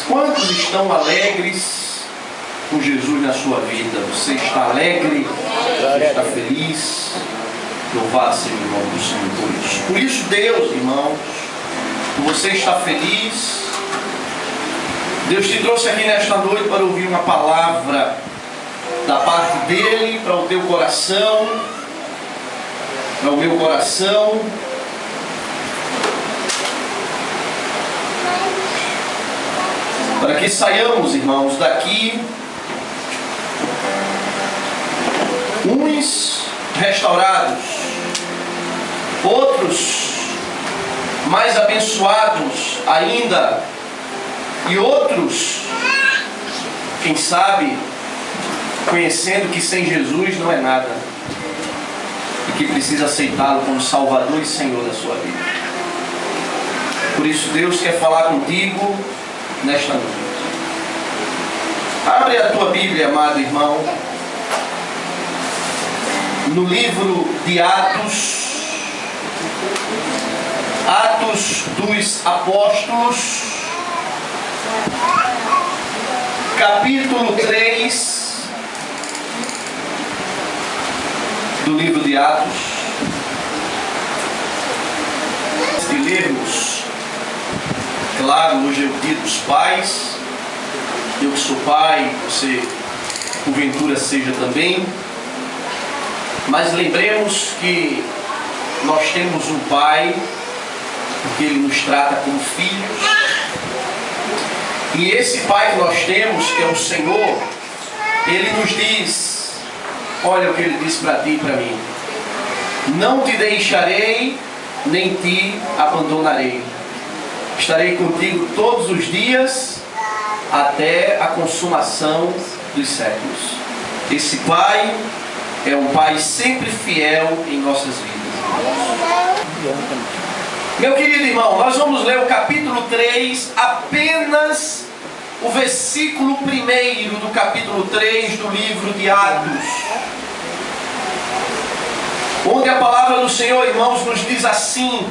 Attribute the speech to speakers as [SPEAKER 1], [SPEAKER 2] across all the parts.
[SPEAKER 1] Quantos estão alegres com Jesus na sua vida? Você está alegre? Você está feliz? Louvado seja o nome do Senhor por isso. Por isso, Deus, irmãos, você está feliz? Deus te trouxe aqui nesta noite para ouvir uma palavra da parte dele para o teu coração, para o meu coração. Para que saiamos, irmãos, daqui uns restaurados, outros mais abençoados ainda, e outros, quem sabe, conhecendo que sem Jesus não é nada e que precisa aceitá-lo como Salvador e Senhor da sua vida. Por isso Deus quer falar contigo nesta noite. Abre a tua Bíblia, amado irmão, no livro de Atos dos Apóstolos, capítulo 3 do livro de Atos. Se lermos, claro, hoje é o dia dos pais. Eu que sou pai, você porventura seja também. Mas lembremos que nós temos um pai, porque ele nos trata como filhos. E esse pai que nós temos, que é o Senhor, ele nos diz, olha o que ele diz para ti e para mim: não te deixarei, nem te abandonarei. Estarei contigo todos os dias, até a consumação dos séculos. Esse pai é um pai sempre fiel em nossas vidas. Meu querido irmão, nós vamos ler o capítulo 3, apenas o versículo 1 do capítulo 3 do livro de Atos, onde a palavra do Senhor, irmãos, nos diz assim: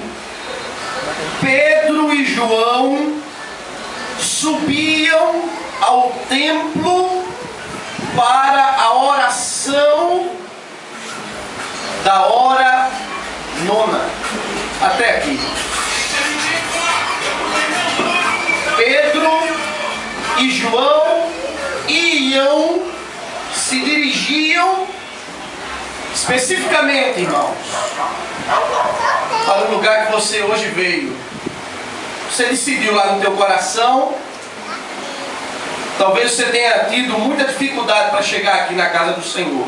[SPEAKER 1] Pedro e João subiam ao templo para a oração da hora nona. Até aqui. Pedro e João se dirigiam especificamente, irmãos, para o lugar que você hoje veio. Você decidiu lá no teu coração. Talvez você tenha tido muita dificuldade para chegar aqui na casa do Senhor.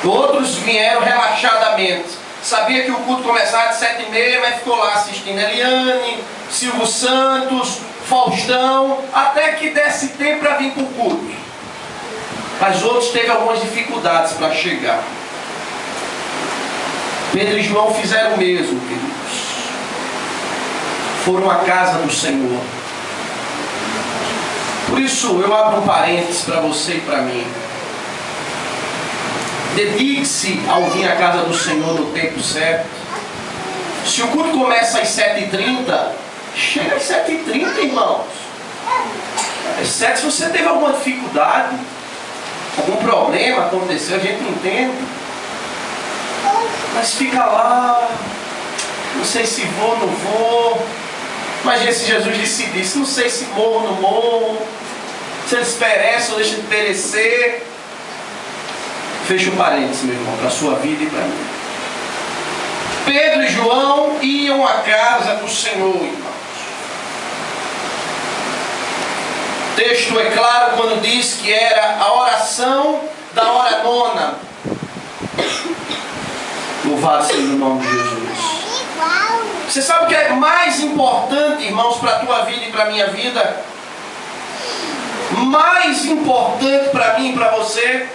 [SPEAKER 1] Outros vieram relaxadamente. Sabia que o culto começava às 7h30, mas ficou lá assistindo Eliane, Silvio Santos, Faustão, até que desse tempo para vir para o culto. Mas outros teve algumas dificuldades para chegar. Pedro e João fizeram o mesmo, queridos. Foram à casa do Senhor. Por isso eu abro um parênteses para você e para mim. Dedique-se ao vir à casa do Senhor no tempo certo. Se o culto começa às 7h30, chega às 7h30, irmãos. Às 7h, se você teve alguma dificuldade, algum problema aconteceu, a gente entende. Mas fica lá, não sei se vou ou não vou. Imagina se Jesus decidisse, não sei se morro ou não morro, se eles perecem ou deixam de perecer. Fecha um parênteses, meu irmão, para a sua vida e para mim. Pedro e João iam à casa do Senhor, irmãos. O texto é claro quando diz que era a oração da hora nona. Louvado seja o nome de Jesus. Você sabe o que é mais importante, irmãos, para a tua vida e para a minha vida? Mais importante para mim e para você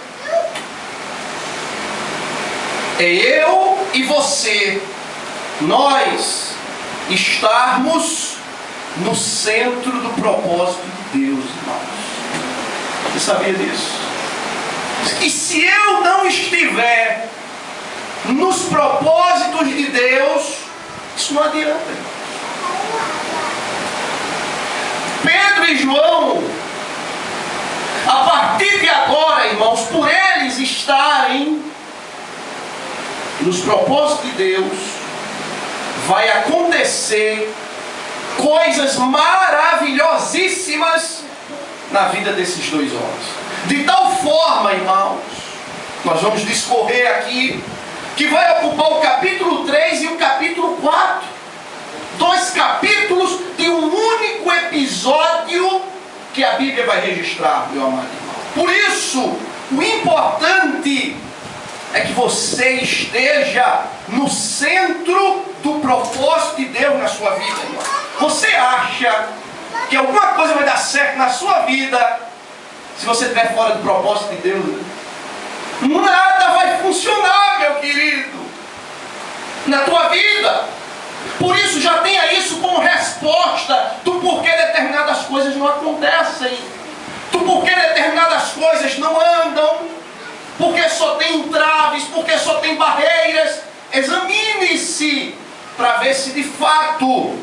[SPEAKER 1] é eu e você, nós estarmos no centro do propósito de Deus, irmãos. Você sabia disso? E se eu não estiver nos propósitos de Deus, isso não adianta. Pedro e João, a partir de agora, irmãos, por eles estarem nos propósitos de Deus, vai acontecer coisas maravilhosíssimas na vida desses dois homens. De tal forma, irmãos, nós vamos discorrer aqui, que vai ocupar o capítulo 3 e o capítulo 4. 2 capítulos de um único episódio que a Bíblia vai registrar, meu amado irmão. Por isso, o importante é que você esteja no centro do propósito de Deus na sua vida, irmão. Você acha que alguma coisa vai dar certo na sua vida se você estiver fora do propósito de Deus? Nada vai funcionar, meu querido, na tua vida. Por isso, já tenha isso como resposta do porquê determinadas coisas não acontecem, do porquê determinadas coisas não andam, porque só tem entraves, porque só tem barreiras. Examine-se para ver se de fato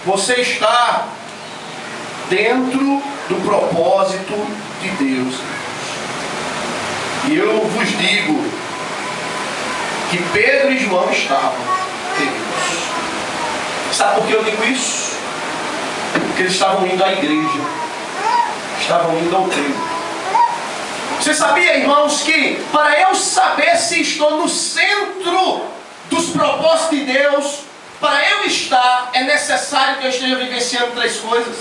[SPEAKER 1] você está dentro do propósito de Deus. E eu vos digo que Pedro e João estavam, queridos. Sabe por que eu digo isso? Porque eles estavam indo à igreja, estavam indo ao templo. Você sabia, irmãos, que para eu saber se estou no centro dos propósitos de Deus, para eu estar, é necessário que eu esteja vivenciando 3 coisas.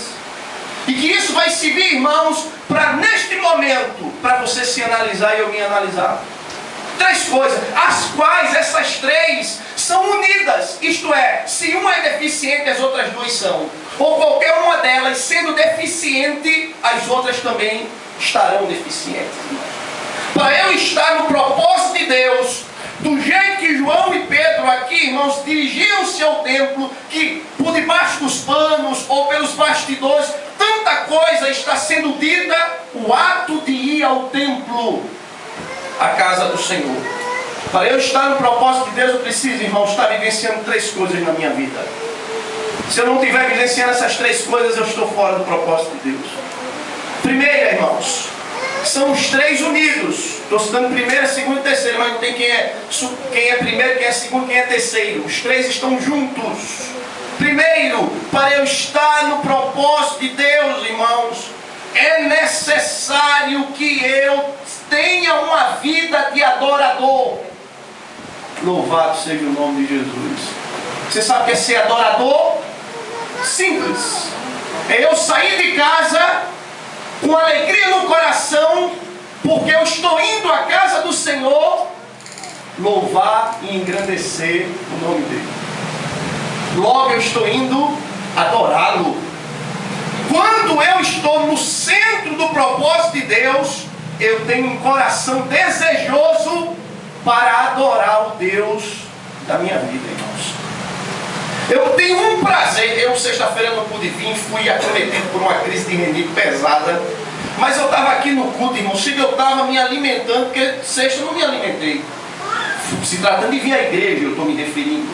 [SPEAKER 1] E que isso vai servir, irmãos, para neste momento, para você se analisar e eu me analisar. 3 coisas, as quais essas 3 são unidas. Isto é, se uma é deficiente, as outras 2 são. Ou qualquer uma delas sendo deficiente, as outras também estarão deficientes. Para eu estar no propósito de Deus, do jeito que João e Pedro aqui, irmãos, dirigiam-se ao templo, que por debaixo dos panos ou pelos bastidores, tanta coisa está sendo dita, o ato de ir ao templo, a casa do Senhor. Para eu estar no propósito de Deus, eu preciso, irmãos, estar vivenciando 3 coisas na minha vida. Se eu não estiver vivenciando essas 3 coisas, eu estou fora do propósito de Deus. Primeira, irmãos, são os 3 unidos. Estou citando primeira, segunda e terceira, mas não tem quem é primeiro, quem é segundo, quem é terceiro. Os 3 estão juntos. Primeiro, para eu estar no propósito de Deus, irmãos, é necessário que eu tenha uma vida de adorador. Louvado seja o nome de Jesus. Você sabe o que é ser adorador? Simples. É eu sair de casa com alegria no coração, porque eu estou indo à casa do Senhor louvar e engrandecer o nome dele. Logo eu estou indo adorá-lo. Quando eu estou no centro do propósito de Deus, eu tenho um coração desejoso para adorar o Deus da minha vida, irmãos. Eu tenho um prazer. Eu sexta-feira não pude vir, fui acometido por uma crise de renite pesada. Mas eu estava aqui no culto, irmão. Chega, eu estava me alimentando, porque sexta eu não me alimentei. Se tratando de vir à igreja, eu estou me referindo.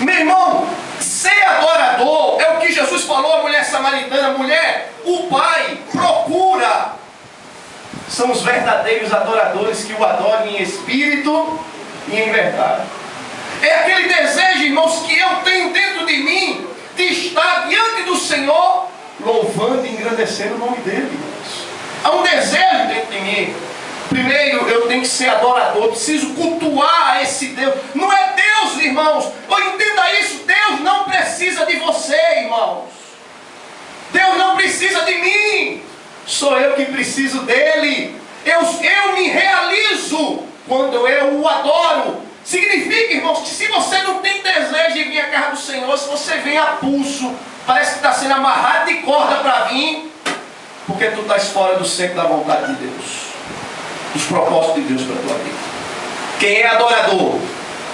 [SPEAKER 1] Meu irmão, ser adorador é o que Jesus falou à mulher samaritana. Mulher, o Pai procura. São os verdadeiros adoradores que o adoram em espírito e em verdade. É aquele desejo, irmãos, que eu tenho dentro de mim, de estar diante do Senhor, louvando e engrandecendo o nome dele, irmãos. Há um desejo dentro de mim. Primeiro, eu tenho que ser adorador, preciso cultuar esse Deus. Não é Deus, irmãos. Entenda isso, Deus não precisa de você, irmãos. Deus não precisa de mim. Sou eu que preciso dele. Eu me realizo quando eu o adoro. Significa, irmãos, que se você não tem desejo de vir à casa do Senhor, se você vem a pulso, parece que está sendo amarrado de corda para vir, porque tu estás fora do centro da vontade de Deus, dos propósitos de Deus para a tua vida. Quem é adorador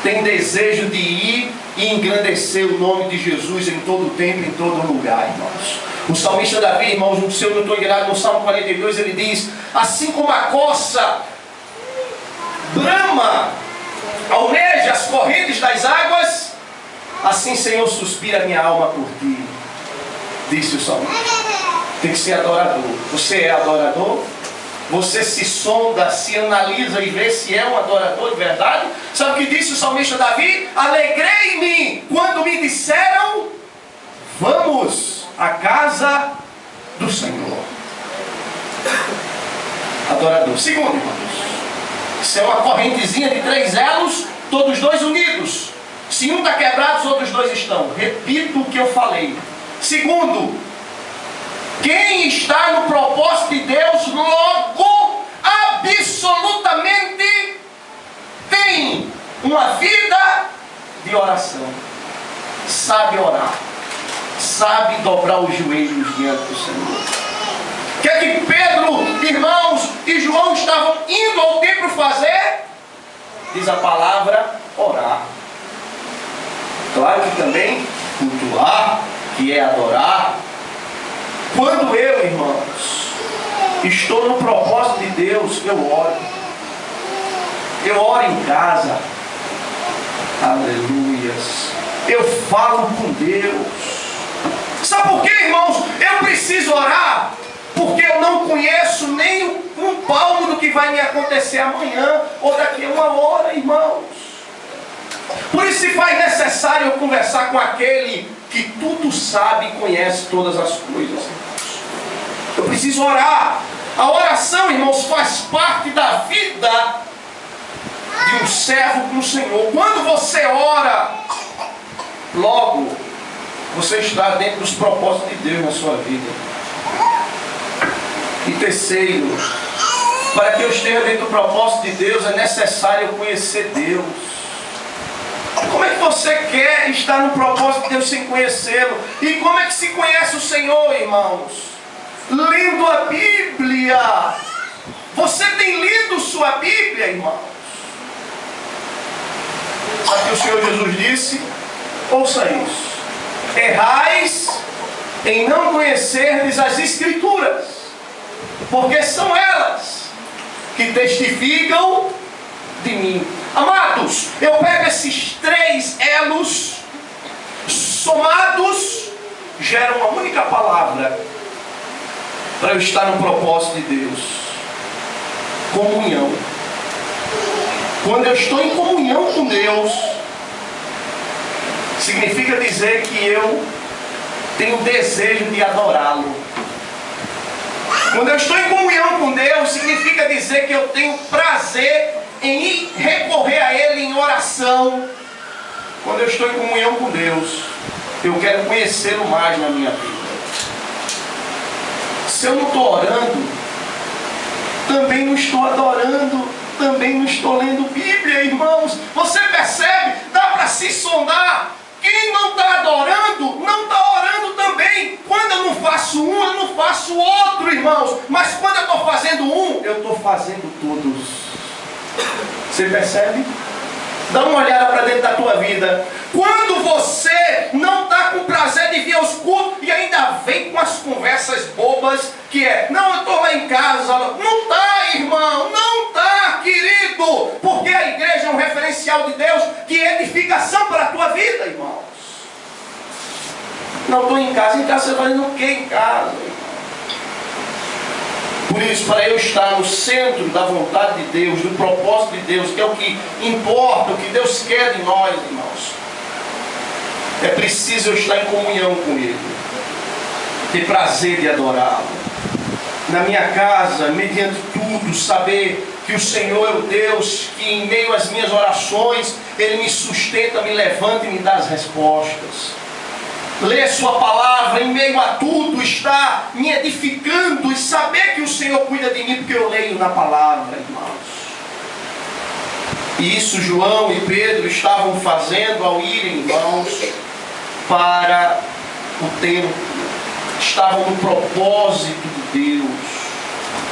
[SPEAKER 1] tem desejo de ir e engrandecer o nome de Jesus em todo tempo, em todo lugar, irmãos. O salmista Davi, irmãos, se eu não estou enganado, no Salmo 42, ele diz: assim como a corça brama, almeja as correntes das águas, assim, Senhor, suspira minha alma por ti, disse o salmista. tem que ser adorador. Você é adorador? Você se sonda, se analisa e vê se é um adorador de verdade? Sabe o que disse o salmista Davi? Alegrei-me quando me disseram: vamos à casa do Senhor. Adorador. Segundo, irmãos, isso é uma correntezinha de 3 elos, todos dois unidos. Se um está quebrado, os outros dois estão. Repito o que eu falei. Segundo, quem está no propósito de Deus, logo, absolutamente, tem uma vida de oração. Sabe orar. Sabe dobrar os joelhos diante do Senhor. O que é que Pedro, irmãos, e João estavam indo ao templo fazer? Diz a palavra, orar. Claro que também cultuar, que é adorar. Quando eu, irmãos, estou no propósito de Deus, eu oro. Eu oro em casa. Aleluias. Eu falo com Deus. Sabe por quê, irmãos? Eu preciso orar. Porque eu não conheço nem um palmo do que vai me acontecer amanhã ou daqui a 1 hora, irmãos. Por isso se faz necessário eu conversar com aquele que tudo sabe e conhece todas as coisas. Eu preciso orar. A oração, irmãos, faz parte da vida de um servo com o Senhor. Quando você ora, logo você está dentro dos propósitos de Deus na sua vida. E terceiro, para que eu esteja dentro do propósito de Deus, é necessário eu conhecer Deus. Como é que você quer estar no propósito de Deus sem conhecê-lo? E como é que se conhece o Senhor, irmãos? Lendo a Bíblia. Você tem lido sua Bíblia, irmãos? Sabe o que o Senhor Jesus disse? Ouça isso. Errais em não conhecerdes as Escrituras, porque são elas que testificam de mim. Amados, eu pego esses 3 elos, somados, geram uma única palavra para eu estar no propósito de Deus: comunhão. Quando eu estou em comunhão com Deus, significa dizer que eu tenho desejo de adorá-lo. Quando eu estou em comunhão com Deus, significa dizer que eu tenho prazer em recorrer a Ele em oração. Quando eu estou em comunhão com Deus, eu quero conhecê-lo mais na minha vida. Se eu não estou orando, também não estou adorando, também não estou lendo Bíblia, irmãos. Você percebe? Dá para se sondar. Quem não está adorando, não está orando também. Quando eu não faço um, eu não faço outro, irmãos. Mas quando eu estou fazendo um, eu estou fazendo todos. Você percebe? Dá uma olhada para dentro da tua vida. Quando você não está com prazer de vir aos cultos e ainda vem com as conversas bobas, que é: não, eu estou lá em casa. Não está, irmão, não está, querido. Porque a igreja é um referencial de Deus, que é edificação para a tua vida, irmãos. Não estou em casa você vai fazendo o que em casa? Por isso, para eu estar no centro da vontade de Deus, do propósito de Deus, que é o que importa, o que Deus quer de nós, irmãos, é preciso eu estar em comunhão com Ele, ter prazer de adorá-lo. Na minha casa, mediante tudo, saber que o Senhor é o Deus que, em meio às minhas orações, Ele me sustenta, me levanta e me dá as respostas. Ler sua palavra, em meio a tudo, está me edificando, e saber que o Senhor cuida de mim, porque eu leio na palavra, irmãos. E isso João e Pedro estavam fazendo ao irem, irmãos, para o templo. Estavam no propósito de Deus.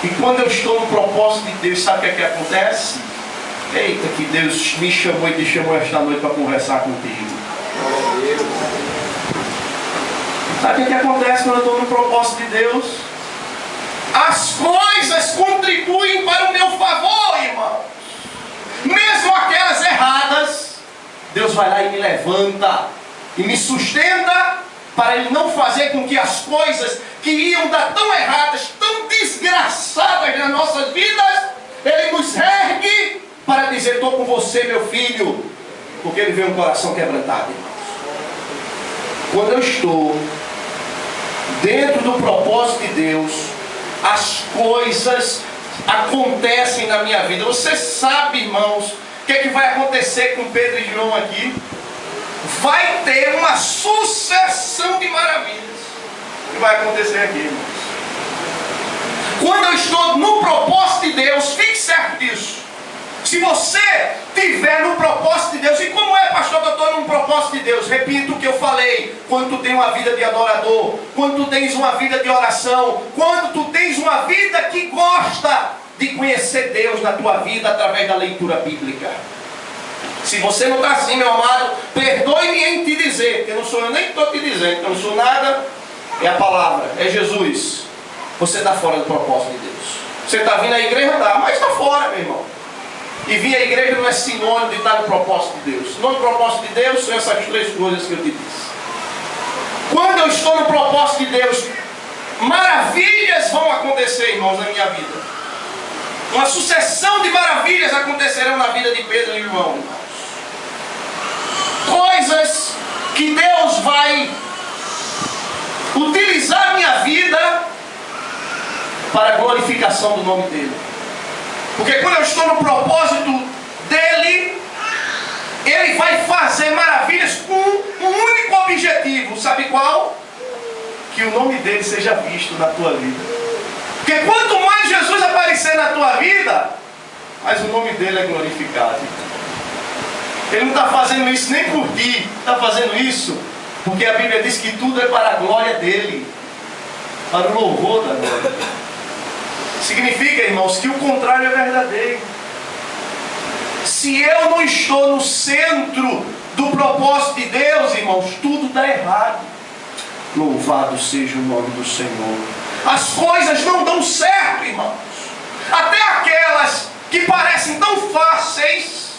[SPEAKER 1] E quando eu estou no propósito de Deus, sabe o que acontece? Eita, que Deus me chamou e te chamou esta noite para conversar contigo. Sabe o que acontece quando eu estou no propósito de Deus? As coisas contribuem para o meu favor, irmão. Mesmo aquelas erradas, Deus vai lá e me levanta e me sustenta para Ele não fazer com que as coisas que iam dar tão erradas, tão desgraçadas nas nossas vidas, Ele nos ergue para dizer: estou com você, meu filho, porque Ele vê um coração quebrantado, irmãos. Quando eu estou dentro do propósito de Deus, as coisas acontecem na minha vida. Você sabe, irmãos, o que é que vai acontecer com Pedro e João aqui? Vai ter uma sucessão de maravilhas que vai acontecer aqui, irmãos. Quando eu estou no propósito de Deus, fique certo disso. Se você estiver no propósito de Deus, e como é, pastor, que eu estou num propósito de Deus? Repito o que eu falei: quando tu tens uma vida de adorador, quando tu tens uma vida de oração, quando tu tens uma vida que gosta de conhecer Deus na tua vida através da leitura bíblica. Se você não está assim, meu amado, perdoe-me em te dizer, que não sou eu nem que estou te dizendo, que eu não sou nada, é a palavra, é Jesus. Você está fora do propósito de Deus. Você está vindo à igreja, mas está fora, meu irmão. E vir à igreja não é sinônimo de estar no propósito de Deus. No propósito de Deus são essas três coisas que eu te disse. Quando eu estou no propósito de Deus, maravilhas vão acontecer, irmãos, na minha vida. Uma sucessão de maravilhas acontecerão na vida de Pedro e João, irmãos. Coisas que Deus vai utilizar a minha vida para a glorificação do nome dEle. Porque quando eu estou no propósito dEle, Ele vai fazer maravilhas com um único objetivo. Sabe qual? Que o nome dEle seja visto na tua vida. Porque quanto mais Jesus aparecer na tua vida, mais o nome dEle é glorificado. Ele não está fazendo isso nem por ti, está fazendo isso porque a Bíblia diz que tudo é para a glória dEle, para o louvor da glória. Significa, irmãos, que o contrário é verdadeiro. Se eu não estou no centro do propósito de Deus, irmãos, tudo dá errado. Louvado seja o nome do Senhor. As coisas não dão certo, irmãos. Até aquelas que parecem tão fáceis,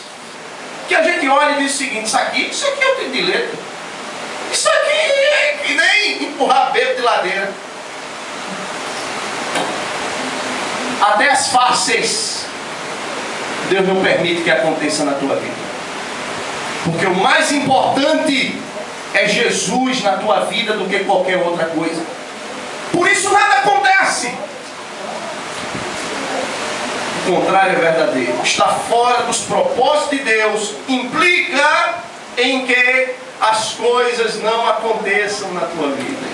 [SPEAKER 1] que a gente olha e diz o seguinte: isso aqui é o tipo de letra. Isso aqui é que nem empurrar bebo de ladeira. Até as fáceis, Deus não permite que aconteça na tua vida. Porque o mais importante é Jesus na tua vida do que qualquer outra coisa. Por isso nada acontece. O contrário é verdadeiro. Estar fora dos propósitos de Deus implica em que as coisas não aconteçam na tua vida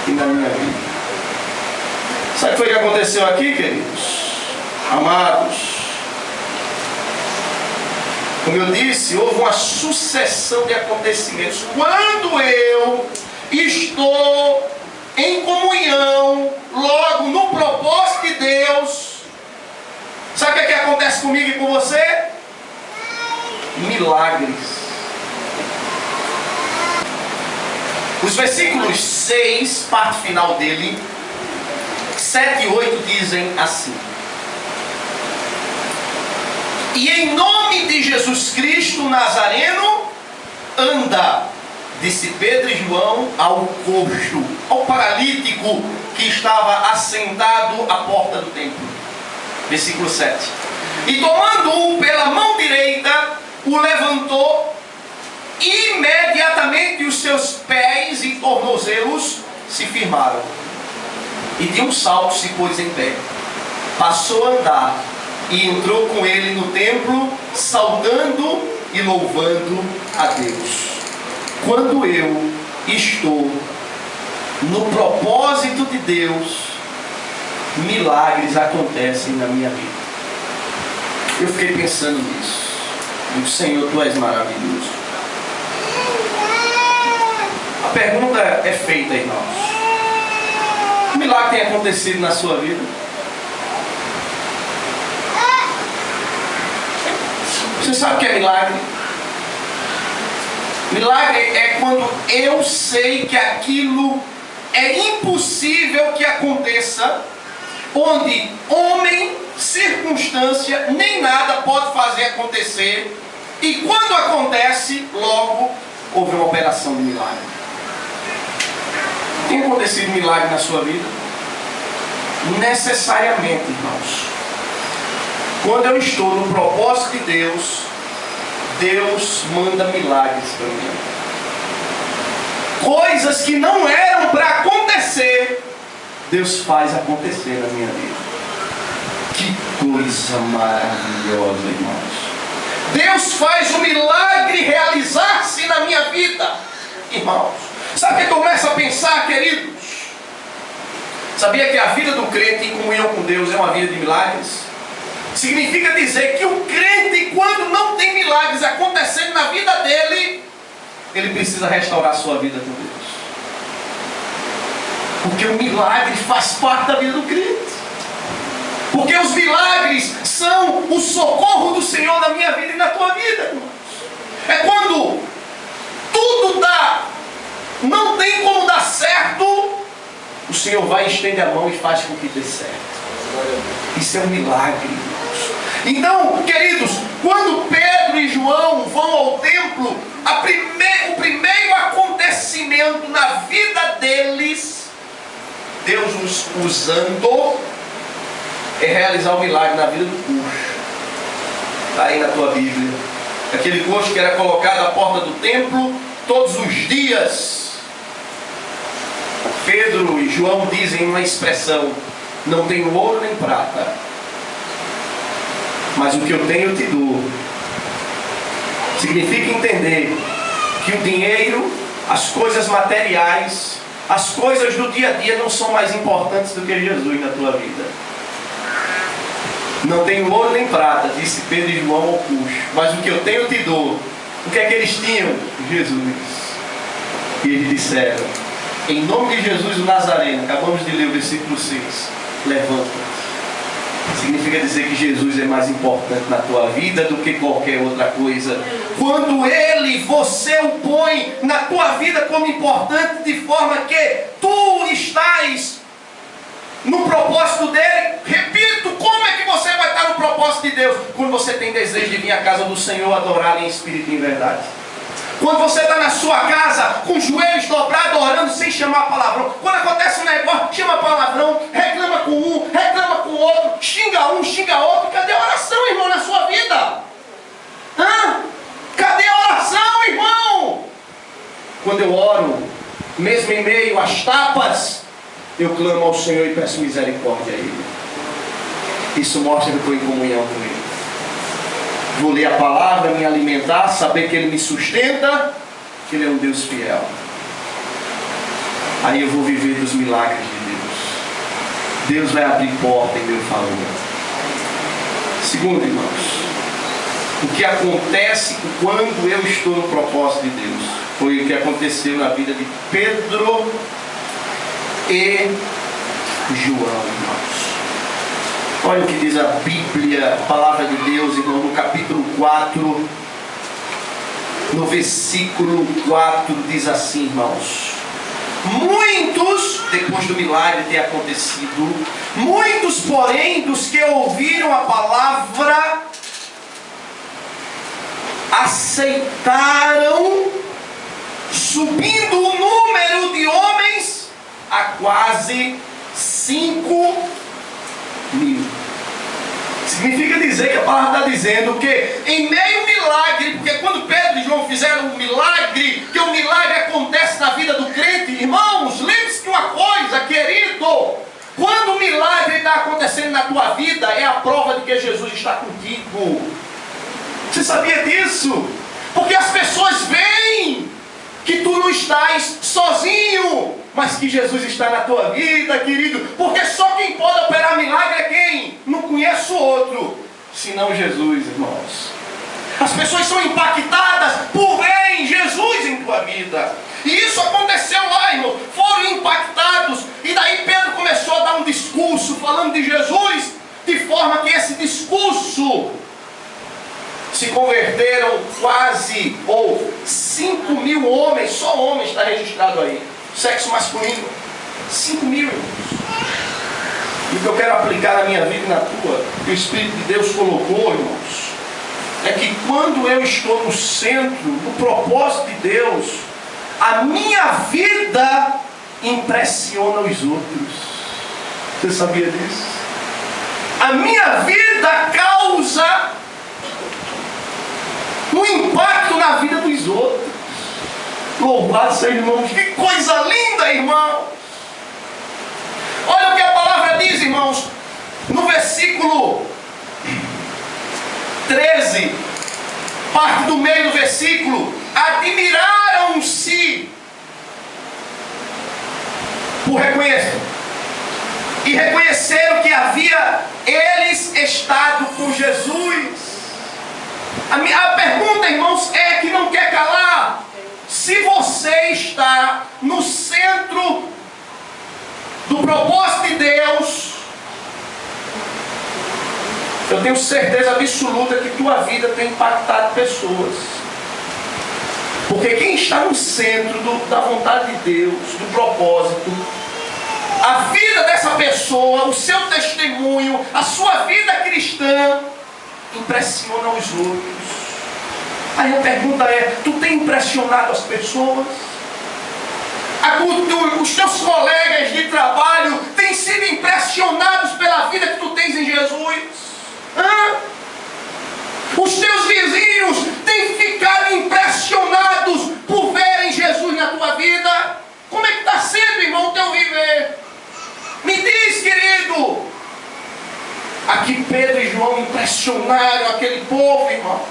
[SPEAKER 1] e na minha vida. Sabe o que foi que aconteceu aqui, queridos? Amados, como eu disse, houve uma sucessão de acontecimentos. Quando eu estou em comunhão, logo no propósito de Deus, sabe o que acontece comigo e com você? Milagres. Os versículos 6, parte final dele, 7 e 8 dizem assim: e em nome de Jesus Cristo Nazareno, anda, disse Pedro e João ao coxo, ao paralítico que estava assentado à porta do templo. Versículo 7. E tomando-o pela mão direita, o levantou, imediatamente os seus pés e tornozelos se firmaram. E de um salto se pôs em pé, passou a andar e entrou com ele no templo, saudando e louvando a Deus. Quando eu estou no propósito de Deus, milagres acontecem na minha vida. Eu fiquei pensando nisso. Digo: Senhor, Tu és maravilhoso. A pergunta é feita, irmãos: que milagre tem acontecido na sua vida? Você sabe o que é milagre? Milagre é quando eu sei que aquilo é impossível que aconteça, onde homem, circunstância, nem nada pode fazer acontecer, e quando acontece, logo houve uma operação de milagre. Tem acontecido milagre na sua vida? Necessariamente, irmãos. Quando eu estou no propósito de Deus, Deus manda milagres para mim. Coisas que não eram para acontecer, Deus faz acontecer na minha vida. Que coisa maravilhosa, irmãos. Deus faz o milagre realizar-se na minha vida, irmãos. Sabe o que eu começo a pensar, queridos? Sabia que a vida do crente em comunhão com Deus é uma vida de milagres? Significa dizer que o crente, quando não tem milagres acontecendo na vida dele, ele precisa restaurar a sua vida com Deus. Porque o milagre faz parte da vida do crente. Porque os milagres são o socorro do Senhor na minha vida e na tua vida, irmãos. É quando tudo não tem como dar certo, o Senhor vai, estende a mão e faz com que dê certo. Isso é um milagre, irmãos. Então, queridos, quando Pedro e João vão ao templo, o primeiro acontecimento na vida deles, Deus os usando, é realizar o milagre na vida do coxo. Está aí na tua Bíblia. Aquele coxo que era colocado à porta do templo todos os dias. Pedro e João dizem uma expressão: não tenho ouro nem prata, mas o que eu tenho eu te dou. Significa entender que o dinheiro, as coisas materiais, as coisas do dia a dia não são mais importantes do que Jesus na tua vida. Não tenho ouro nem prata, disse Pedro e João ao coxo, mas o que eu tenho eu te dou. O que é que eles tinham? Jesus. E eles disseram: em nome de Jesus o Nazareno, acabamos de ler o versículo 6, levanta-te. Significa dizer que Jesus é mais importante na tua vida do que qualquer outra coisa. Quando você o põe na tua vida como importante, de forma que tu estás no propósito dele, repito, como é que você vai estar no propósito de Deus? Quando você tem desejo de vir à casa do Senhor adorar em espírito e em verdade. Quando você está na sua casa, com os joelhos dobrados, orando sem chamar palavrão. Quando acontece um negócio, chama palavrão, reclama com um, reclama com o outro, xinga um, xinga outro. Cadê a oração, irmão, na sua vida? Cadê a oração, irmão? Quando eu oro, mesmo em meio às tapas, eu clamo ao Senhor e peço misericórdia a Ele. Isso mostra que eu estou em comunhão com Ele. Vou ler a palavra, me alimentar, saber que Ele me sustenta, que Ele é um Deus fiel. Aí eu vou viver dos milagres de Deus. Deus vai abrir porta em meu favor. Segundo, irmãos, o que acontece quando eu estou no propósito de Deus foi o que aconteceu na vida de Pedro e João, irmãos. Olha o que diz a Bíblia, a palavra de Deus, irmão, no capítulo 4, no versículo 4, diz assim, irmãos: muitos, depois do milagre ter acontecido, muitos, porém, dos que ouviram a palavra, aceitaram, subindo o número de homens a quase 5.000. Significa dizer que a palavra está dizendo que em meio ao milagre, porque quando Pedro e João fizeram um milagre, que o milagre acontece na vida do crente, irmãos, lembre-se de uma coisa, querido: quando o milagre está acontecendo na tua vida, é a prova de que Jesus está contigo. Você sabia disso? Porque as pessoas veem que tu não estás sozinho, mas que Jesus está na tua vida, querido. Porque só quem pode operar milagre é quem? Não conhece o outro, senão Jesus, irmãos. As pessoas são impactadas por verem Jesus em tua vida. E isso aconteceu lá, irmão. Foram impactados. E daí Pedro começou a dar um discurso falando de Jesus, de forma que esse discurso se converteram quase, ou 5.000 homens, só homens está registrado aí, sexo masculino, 5.000, irmãos. E o que eu quero aplicar na minha vida e na tua, que o Espírito de Deus colocou, irmãos, é que quando eu estou no centro, no propósito de Deus, a minha vida impressiona os outros. Você sabia disso? A minha vida causa um impacto na vida dos outros. Louvado seja, irmãos. Que coisa linda, irmãos. Olha o que a palavra diz, irmãos. No versículo 13, parte do meio do versículo. Admiraram-se por reconhecer. E reconheceram que havia eles estado com Jesus. A pergunta, irmãos, é que não quer calar. Se você está no centro do propósito de Deus, eu tenho certeza absoluta que tua vida tem impactado pessoas. Porque quem está no centro da vontade de Deus, do propósito, a vida dessa pessoa, o seu testemunho, a sua vida cristã, impressiona os outros. Aí a pergunta é, tu tem impressionado as pessoas? Os teus colegas de trabalho têm sido impressionados pela vida que tu tens em Jesus? Os teus vizinhos têm ficado impressionados por verem Jesus na tua vida? Como é que está sendo, irmão, o teu viver? Me diz, querido. Aqui Pedro e João impressionaram aquele povo, irmãos.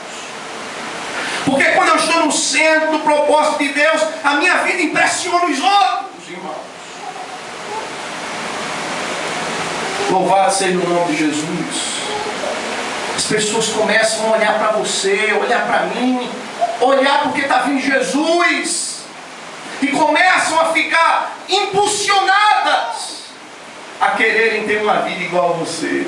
[SPEAKER 1] Porque quando eu estou no centro do propósito de Deus, a minha vida impressiona os outros, irmãos. Louvado seja o nome de Jesus. As pessoas começam a olhar para você, olhar para mim, olhar porque está vindo Jesus. E começam a ficar impulsionadas a quererem ter uma vida igual a você.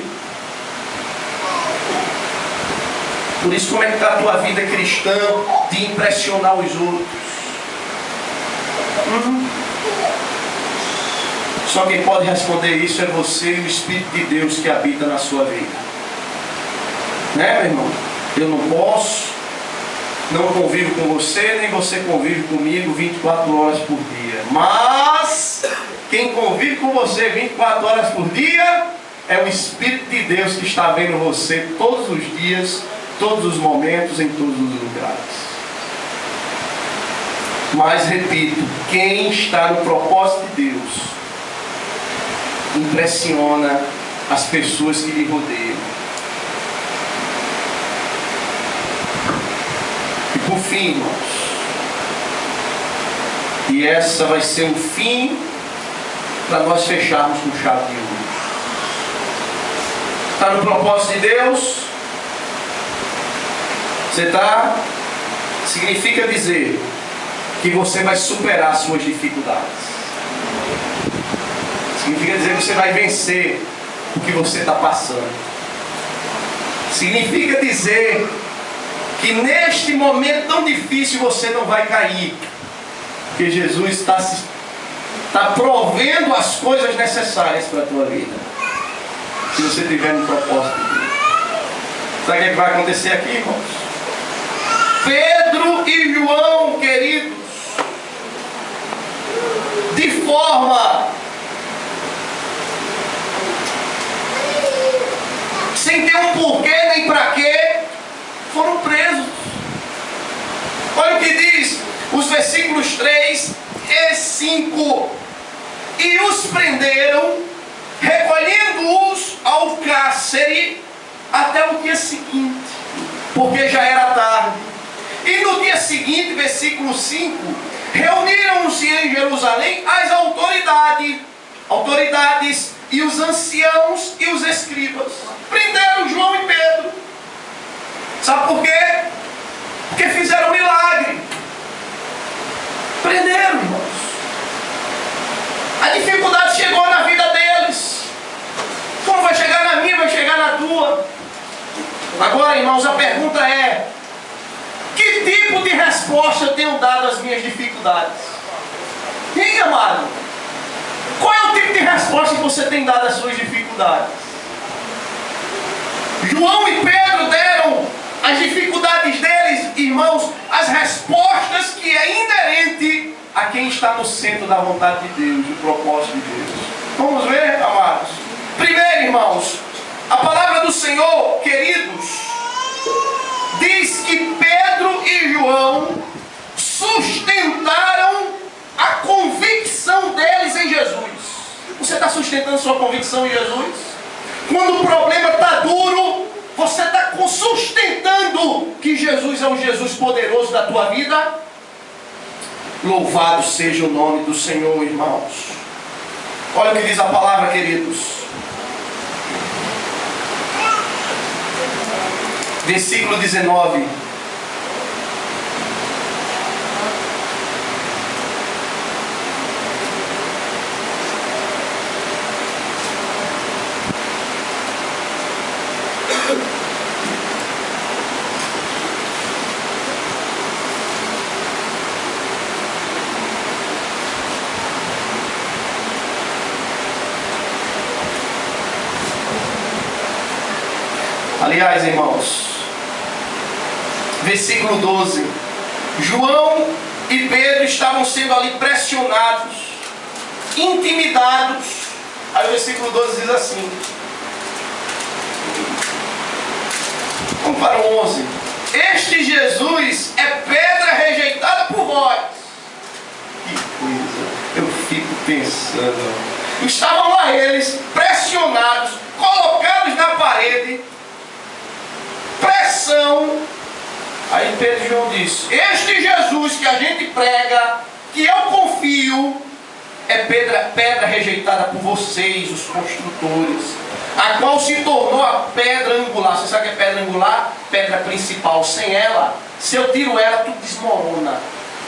[SPEAKER 1] Por isso, como é que está a tua vida cristã de impressionar os outros? Só quem pode responder isso é você e o Espírito de Deus que habita na sua vida. Né, meu irmão? Eu não posso, não convivo com você, nem você convive comigo 24 horas por dia. Mas quem convive com você 24 horas por dia é o Espírito de Deus que está vendo você todos os dias, todos os momentos, em todos os lugares. Mas repito, quem está no propósito de Deus impressiona as pessoas que lhe rodeiam. E por fim, irmãos, e essa vai ser um fim para nós fecharmos com chave de ouro. Está no propósito de Deus? Você está? Significa dizer que você vai superar as suas dificuldades. Significa dizer que você vai vencer o que você está passando. Significa dizer que neste momento tão difícil você não vai cair. Porque Jesus está provendo as coisas necessárias para a tua vida. Se você tiver no propósito de Deus. Sabe o que vai acontecer aqui, irmãos? Pedro e João, queridos, de forma sem ter um porquê nem para quê, foram presos. Olha o que diz os versículos 3 e 5. E os prenderam, recolhendo-os ao cárcere até o dia seguinte, porque já era tarde. E no dia seguinte, versículo 5, reuniram-se em Jerusalém as autoridades e os anciãos e os escribas. Prenderam João e Pedro. Sabe por quê? Porque fizeram milagre. Prenderam, irmãos. A dificuldade chegou na vida deles. Como vai chegar na minha, vai chegar na tua. Agora, irmãos, a pergunta é: que tipo de resposta eu tenho dado às minhas dificuldades? Hein, amado? Qual é o tipo de resposta que você tem dado às suas dificuldades? João e Pedro deram às dificuldades deles, irmãos, as respostas que é inerente a quem está no centro da vontade de Deus, do propósito de Deus. Vamos ver, amados? Primeiro, irmãos, a palavra do Senhor, queridos, diz que Pedro e João sustentaram a convicção deles em Jesus. Você está sustentando sua convicção em Jesus? Quando o problema está duro, você está sustentando que Jesus é o Jesus poderoso da tua vida? Louvado seja o nome do Senhor, irmãos. Olha o que diz a palavra, queridos. Versículo 19. Aliás, irmãos, versículo 12. João e Pedro estavam sendo ali pressionados, intimidados. Aí o versículo 12 diz assim. Vamos para o 11. Este Jesus é pedra rejeitada por vós. Que coisa, eu fico pensando. Estavam lá eles, pressionados, colocados na parede, pressão. Aí Pedro e João diz: este Jesus que a gente prega, que eu confio, é pedra rejeitada por vocês, os construtores, a qual se tornou a pedra angular. Você sabe o que é pedra angular? Pedra principal. Sem ela, se eu tiro ela, tudo desmorona.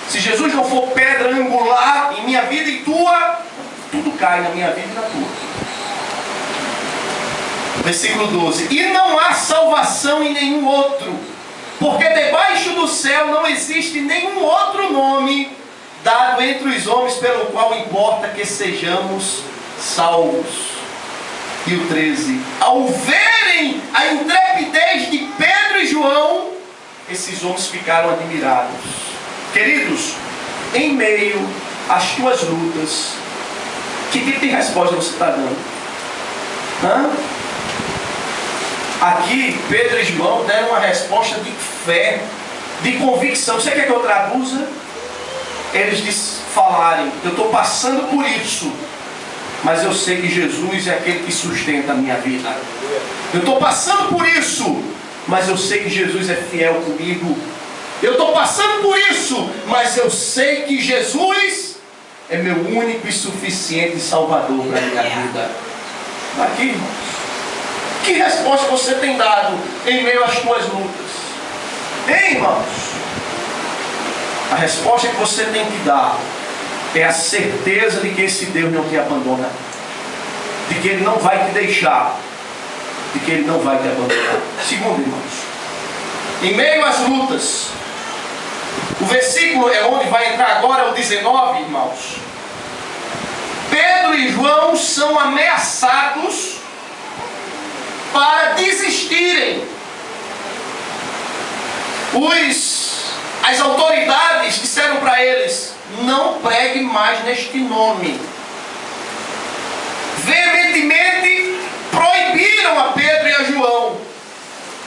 [SPEAKER 1] Se Jesus não for pedra angular em minha vida e tua, tudo cai na minha vida e na tua. Versículo 12. E não há salvação em nenhum outro, porque debaixo do céu não existe nenhum outro nome dado entre os homens pelo qual importa que sejamos salvos. E o 13. Ao verem a intrepidez de Pedro e João, esses homens ficaram admirados. Queridos, em meio às tuas lutas, que tipo de resposta você está dando? Aqui, Pedro e João deram uma resposta de fé, de convicção. Você quer que eu traduza? Eles falarem: eu estou passando por isso, mas eu sei que Jesus é aquele que sustenta a minha vida. Eu estou passando por isso, mas eu sei que Jesus é fiel comigo. Eu estou passando por isso, mas eu sei que Jesus é meu único e suficiente Salvador para a minha vida. Aqui, irmãos, que resposta você tem dado em meio às tuas lutas? Hein, irmãos? A resposta que você tem que dar é a certeza de que esse Deus não te abandona, de que Ele não vai te deixar, de que Ele não vai te abandonar. Segundo, irmãos, em meio às lutas, o versículo é onde vai entrar agora, o 19, irmãos. Pedro e João são ameaçados para desistirem. As autoridades disseram para eles: não pregue mais neste nome. Veementemente proibiram a Pedro e a João.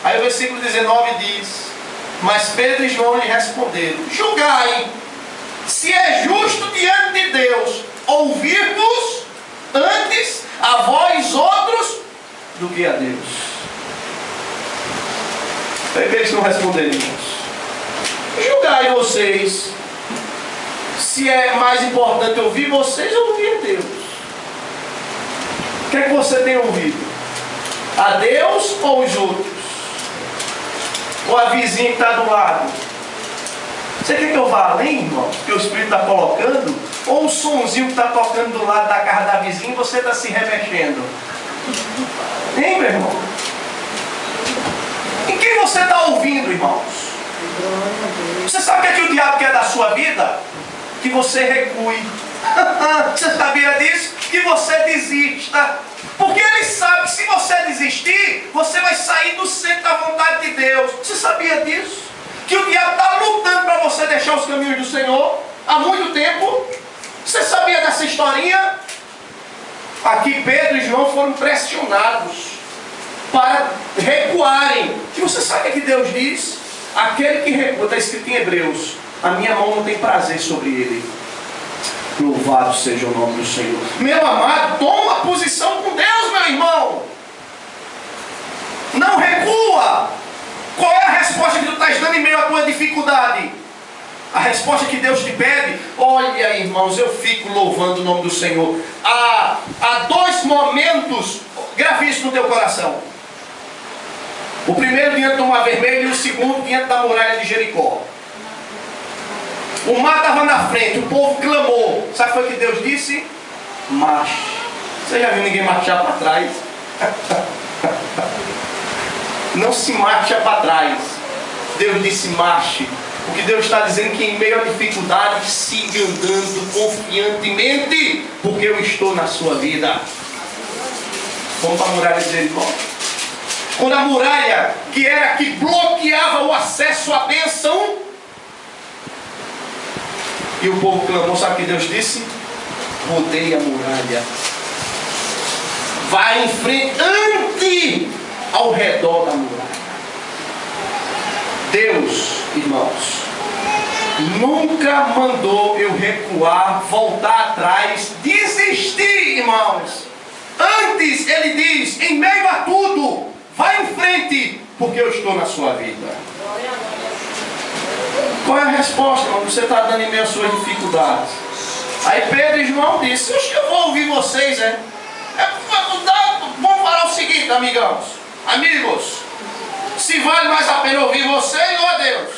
[SPEAKER 1] Aí o versículo 19 diz: mas Pedro e João lhe responderam: julgai se é justo diante de Deus ouvir-vos antes a vós outros do que a Deus. Aí eles não responderam, irmãos. Julgai vocês se é mais importante ouvir vocês ou ouvir a Deus. O que é que você tem ouvido? A Deus ou os outros? Ou a vizinha que está do lado? Você quer que eu vá além, irmão, que o Espírito está colocando? Ou o sonzinho que está tocando do lado da casa da vizinha e você está se remexendo? Hein, meu irmão? Em quem você está ouvindo, irmãos? Você sabe o que é que o diabo quer da sua vida? Que você recue. Você sabia disso? Que você desista. Porque ele sabe que se você desistir, você vai sair do centro da vontade de Deus. Você sabia disso? Que o diabo está lutando para você deixar os caminhos do Senhor. há muito tempo. Você sabia dessa historinha? Aqui Pedro e João foram pressionados para recuarem. E você sabe o que Deus diz? Aquele que recua, está escrito em Hebreus, a minha mão não tem prazer sobre ele. Louvado seja o nome do Senhor. Meu amado, toma posição com Deus, meu irmão. Não recua. Qual é a resposta que tu estás dando em meio à tua dificuldade? A resposta que Deus te pede: olha, irmãos, eu fico louvando o nome do Senhor. Há 2 momentos, grave isso no teu coração. O primeiro diante do Mar Vermelho e o segundo diante da muralha de Jericó. O mar estava na frente, o povo clamou. Sabe o que foi que Deus disse? Marche. Você já viu ninguém marchar para trás? Não se marcha para trás. Deus disse marche. Porque Deus está dizendo que em meio à dificuldade, siga andando confiantemente, porque eu estou na sua vida. Vamos para a muralha de Jericó. Quando a muralha, que era que bloqueava o acesso à bênção, e o povo clamou, sabe o que Deus disse? Rodeie a muralha. Vai em frente, ande ao redor da muralha. Deus, irmãos, nunca mandou eu recuar, voltar atrás, desistir, irmãos. Antes ele diz, em meio a tudo, vai em frente, porque eu estou na sua vida. Qual é a resposta, irmão, que você está dando em meio às suas dificuldades? Aí Pedro e João disseram, eu vou ouvir vocês, vamos falar o seguinte, amigos, se vale mais a pena ouvir vocês ou a Deus?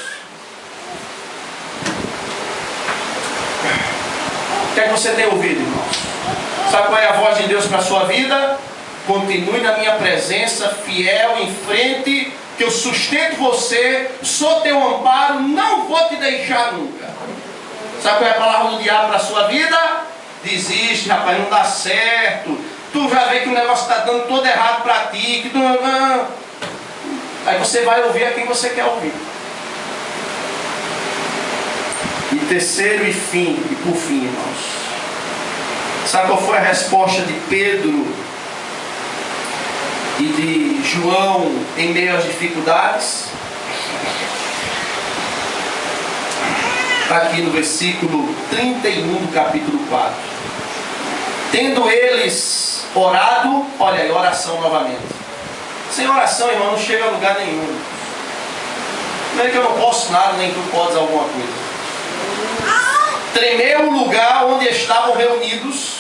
[SPEAKER 1] O que é que você tem ouvido, irmãos? Sabe qual é a voz de Deus para a sua vida? Continue na minha presença, fiel, em frente, que eu sustento você, sou teu amparo, não vou te deixar nunca. Sabe qual é a palavra do diabo para a sua vida? Desiste, rapaz, não dá certo. Tu já vê que o negócio está dando todo errado para ti, que tu não. Aí você vai ouvir a quem você quer ouvir. E terceiro e por fim, irmãos. Sabe qual foi a resposta de Pedro e de João em meio às dificuldades? Está aqui no versículo 31 do capítulo 4. Tendo eles orado, olha aí, oração novamente. Sem oração, irmão, não chega a lugar nenhum. Não é que eu não posso nada, nem tu podes alguma coisa. Tremeu o lugar onde estavam reunidos,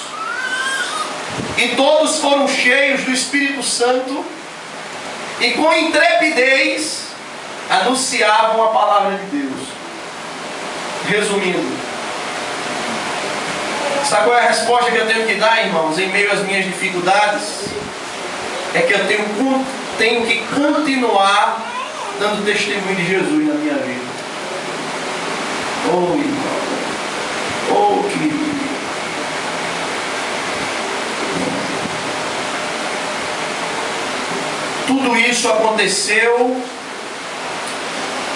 [SPEAKER 1] e todos foram cheios do Espírito Santo, e com intrepidez anunciavam a palavra de Deus. Resumindo, sabe qual é a resposta que eu tenho que dar, irmãos, em meio às minhas dificuldades? É que eu tenho que continuar dando testemunho de Jesus na minha vida. Oh, irmão. Oh, querido. Tudo isso aconteceu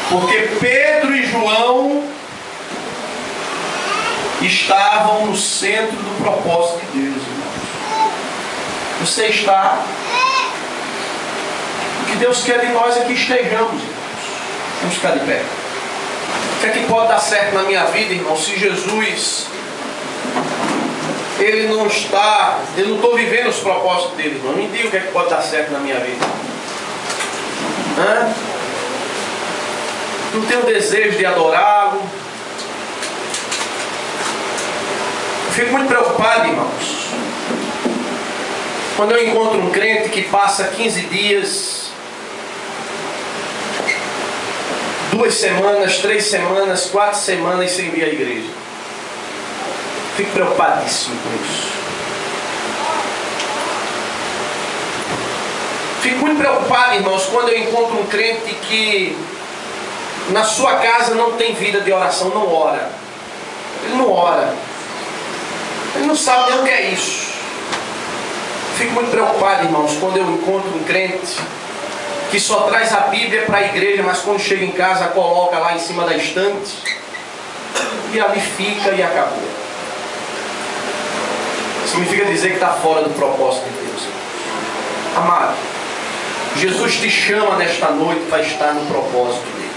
[SPEAKER 1] porque Pedro e João estavam no centro do propósito de Deus, irmãos. Você está. O que Deus quer de nós é que estejamos, irmãos. Vamos ficar de pé. O que é que pode dar certo na minha vida, irmão, se Jesus, ele não estou vivendo os propósitos dele, irmão. Me diga o que é que pode dar certo na minha vida. Não tenho desejo de adorá-lo. Eu fico muito preocupado, irmãos, quando eu encontro um crente que passa 15 dias, 2 semanas, 3 semanas, 4 semanas sem vir à igreja. Fico preocupadíssimo com isso. Fico muito preocupado, irmãos, quando eu encontro um crente que na sua casa não tem vida de oração, não ora. Ele não ora. Ele não sabe nem o que é isso. Fico muito preocupado, irmãos, quando eu encontro um crente que só traz a Bíblia para a igreja, mas quando chega em casa coloca lá em cima da estante. e ali fica e acabou. Significa dizer que está fora do propósito de Deus. Amado, Jesus te chama nesta noite para estar no propósito dele,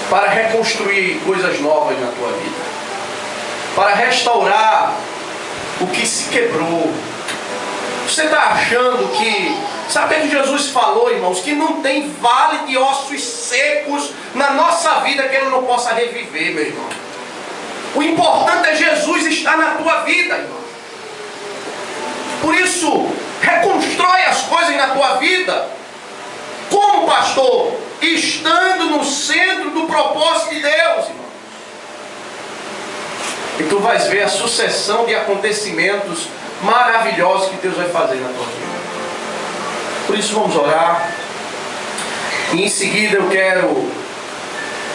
[SPEAKER 1] para reconstruir coisas novas na tua vida, para restaurar o que se quebrou. Você está achando que, sabe o que Jesus falou, irmãos? Que não tem vale de ossos secos na nossa vida que ele não possa reviver, meu irmão. O importante é Jesus estar na tua vida, irmão. Por isso, reconstrói as coisas na tua vida. Como, pastor? Estando no centro do propósito de Deus, irmão. E tu vais ver a sucessão de acontecimentos maravilhosos que Deus vai fazer na tua vida. Por isso vamos orar. E em seguida eu quero,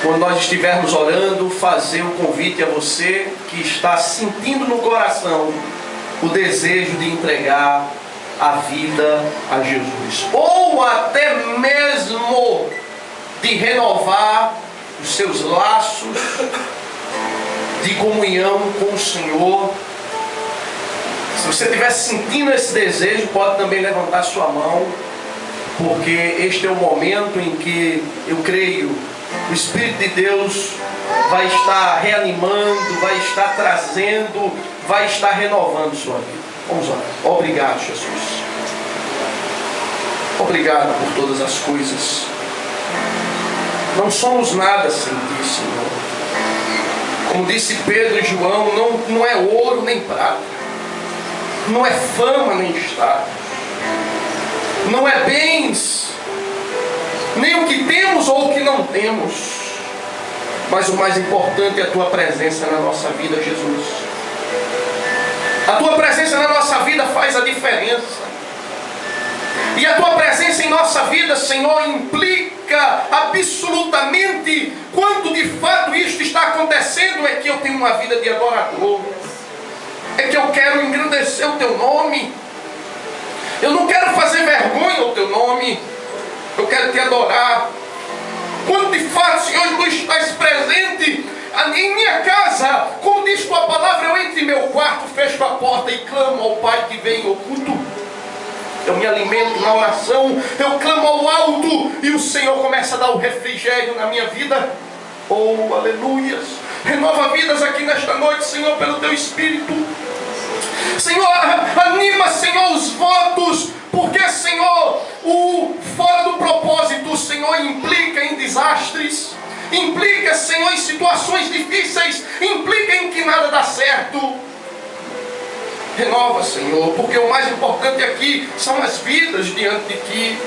[SPEAKER 1] quando nós estivermos orando, fazer um convite a você que está sentindo no coração o desejo de entregar a vida a Jesus, ou até mesmo de renovar os seus laços de comunhão com o Senhor. Se você estiver sentindo esse desejo, pode também levantar sua mão, porque este é o momento em que eu creio o Espírito de Deus vai estar reanimando, vai estar trazendo, vai estar renovando sua vida. Vamos lá. Obrigado, Jesus. Obrigado por todas as coisas. Não somos nada sem ti, Senhor. Como disse Pedro e João, não é ouro nem prata, não é fama nem status, não é bens, nem o que temos ou o que não temos, mas o mais importante é a tua presença na nossa vida, Jesus. A tua presença na nossa vida faz a diferença. E a tua presença em nossa vida, Senhor, implica absolutamente, quando de fato isto está acontecendo, é que eu tenho uma vida de adorador, é que eu quero engrandecer o teu nome, eu não quero fazer vergonha ao teu nome, eu quero te adorar. Quando de fato, Senhor, tu estás presente em minha casa, como diz tua palavra, eu entro em meu quarto, fecho a porta e clamo ao Pai que vem em oculto. Eu me alimento na oração, eu clamo ao alto e o Senhor começa a dar o refrigério na minha vida. Oh, aleluias! Renova vidas aqui nesta noite, Senhor, pelo teu Espírito. Senhor, anima, Senhor, os votos, porque, Senhor, o fora do propósito, Senhor, implica em desastres, implica, Senhor, em situações difíceis, implica em que nada dá certo. Renova, Senhor, porque o mais importante aqui são as vidas diante de Ti.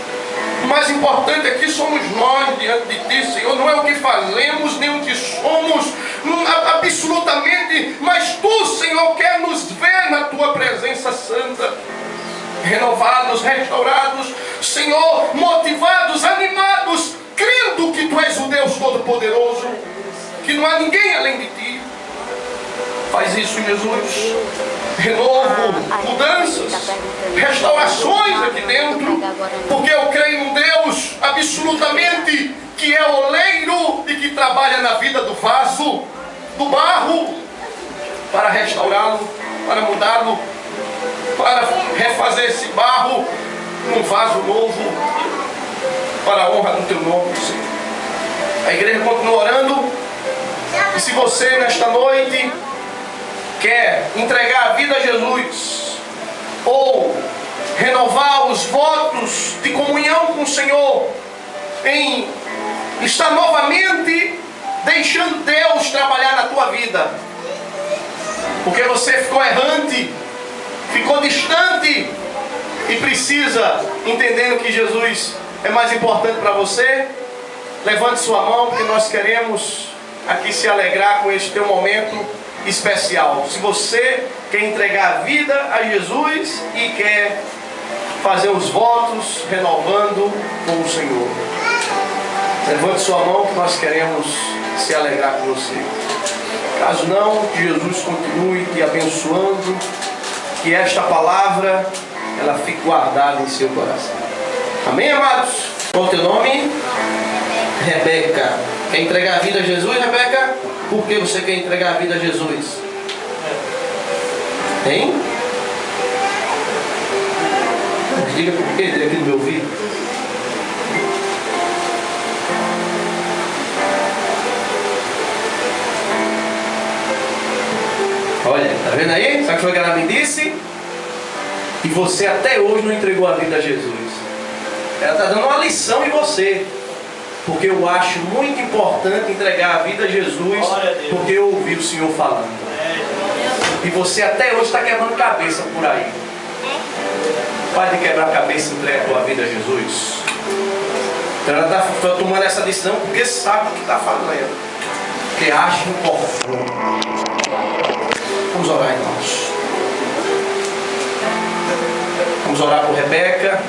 [SPEAKER 1] O mais importante aqui somos nós diante de Ti, Senhor. Não é o que fazemos, nem o que somos, absolutamente. Mas Tu, Senhor, quer nos ver na Tua presença santa. Renovados, restaurados, Senhor, motivados, animados, crendo que Tu és o Deus Todo-Poderoso, que não há ninguém além de Ti. Faz isso, Jesus. Renovo, mudanças, restaurações aqui dentro, porque eu creio num Deus absolutamente que é oleiro e que trabalha na vida do vaso, do barro, para restaurá-lo, para mudá-lo, para refazer esse barro num vaso novo, para a honra do teu nome, Senhor. A igreja continua orando, e se você nesta noite quer entregar a vida a Jesus, ou renovar os votos de comunhão com o Senhor, em estar novamente deixando Deus trabalhar na tua vida, porque você ficou errante, ficou distante e precisa, entendendo que Jesus é mais importante para você, levante sua mão, porque nós queremos aqui se alegrar com este teu momento especial. Se você quer entregar a vida a Jesus e quer fazer os votos renovando com o Senhor, levante sua mão que nós queremos se alegrar com você. Caso não, que Jesus continue te abençoando, que esta palavra ela fique guardada em seu coração. Amém, amados? Qual é o teu nome? Rebeca. Quer entregar a vida a Jesus, Rebeca? Por que você quer entregar a vida a Jesus? Hein? Diga por quê, diga aqui no meu ouvido. Olha, tá vendo aí? Sabe o que ela me disse? E você até hoje não entregou a vida a Jesus. Ela está dando uma lição em você. Porque eu acho muito importante entregar a vida a Jesus, porque eu ouvi o Senhor falando. E você até hoje está quebrando cabeça por aí. Para de quebrar a cabeça e entrega a tua vida a Jesus. Então ela está tomando essa decisão porque sabe o que está fazendo. Porque acha importante. Vamos orar, irmãos. Vamos orar por Rebeca.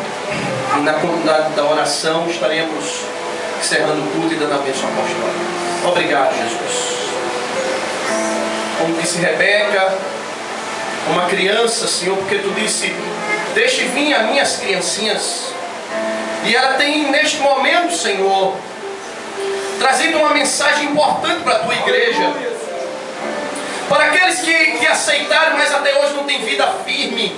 [SPEAKER 1] E na comunidade da oração estaremos encerrando o culto e dando a bênção apostólica. Obrigado, Jesus. Como disse Rebeca, uma criança, Senhor, porque Tu disse: deixe vir as minhas criancinhas. E ela tem neste momento, Senhor, trazido uma mensagem importante para a Tua igreja. Para aqueles que aceitaram, mas até hoje não têm vida firme.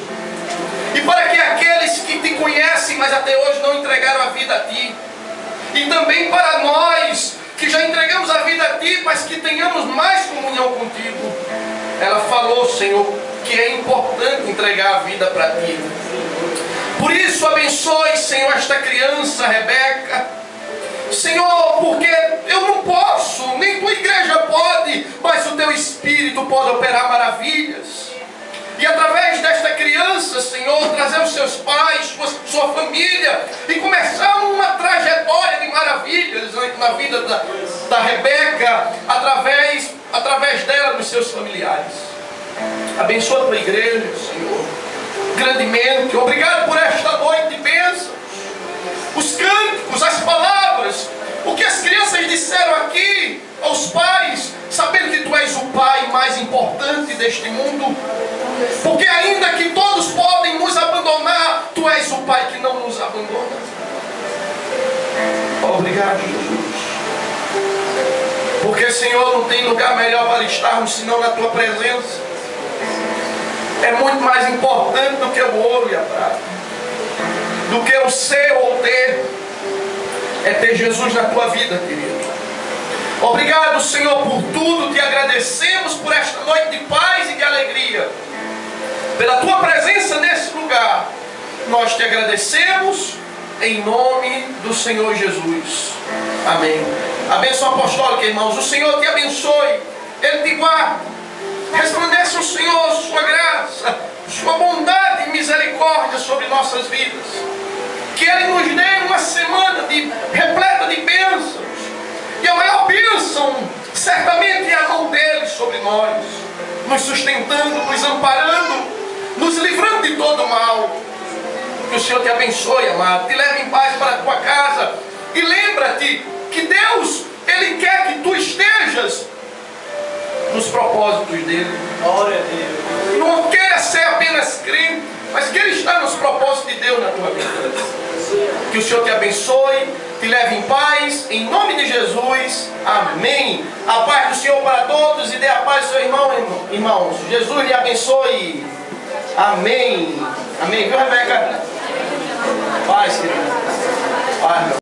[SPEAKER 1] E para aqueles que Te conhecem, mas até hoje não entregaram a vida a Ti. E também para nós, que já entregamos a vida a Ti, mas que tenhamos mais comunhão contigo. Ela falou, Senhor, que é importante entregar a vida para Ti. Por isso, abençoe, Senhor, esta criança, Rebeca. Senhor, porque eu não posso, nem Tua igreja pode, mas o Teu Espírito pode operar maravilhas. E através desta criança, Senhor, trazer os seus pais, sua família, e começar uma trajetória de maravilhas na vida da Rebeca, através dela, dos seus familiares. Abençoa a Tua igreja, Senhor, grandemente. Obrigado por esta noite de bênçãos. Os cânticos, as palavras, o que as crianças disseram aqui aos pais, sabendo que Tu és o Pai mais importante deste mundo. Porque ainda que todos podem nos abandonar, Tu és o Pai que não nos abandona. Obrigado, Jesus. Porque, Senhor, não tem lugar melhor para estarmos senão na Tua presença. É muito mais importante do que o ouro e a prata, do que o ser ou ter. É ter Jesus na tua vida, querido. Obrigado, Senhor, por tudo. Te agradecemos por esta noite de paz e de alegria. Pela Tua presença nesse lugar. Nós Te agradecemos em nome do Senhor Jesus. Amém. A bênção apostólica, irmãos. O Senhor te abençoe. Ele te guarde. Resplandece o Senhor sua graça, sua bondade e misericórdia sobre nossas vidas. Que Ele nos dê uma semana repleta de bênçãos. E a maior bênção, certamente, é a mão dEle sobre nós, nos sustentando, nos amparando, nos livrando de todo mal. Que o Senhor te abençoe, amado. Te leve em paz para a tua casa. E lembra-te que Deus, Ele quer que tu estejas nos propósitos dEle. Glória a Deus. Não quer ser apenas crente, mas que Ele está nos propósitos de Deus na tua vida. Que o Senhor te abençoe, te leve em paz, em nome de Jesus. Amém. A paz do Senhor para todos e dê a paz ao seu irmão, irmãos. Jesus lhe abençoe. Amém. Amém. Viu, Rebeca? Paz, querido. Paz, meu.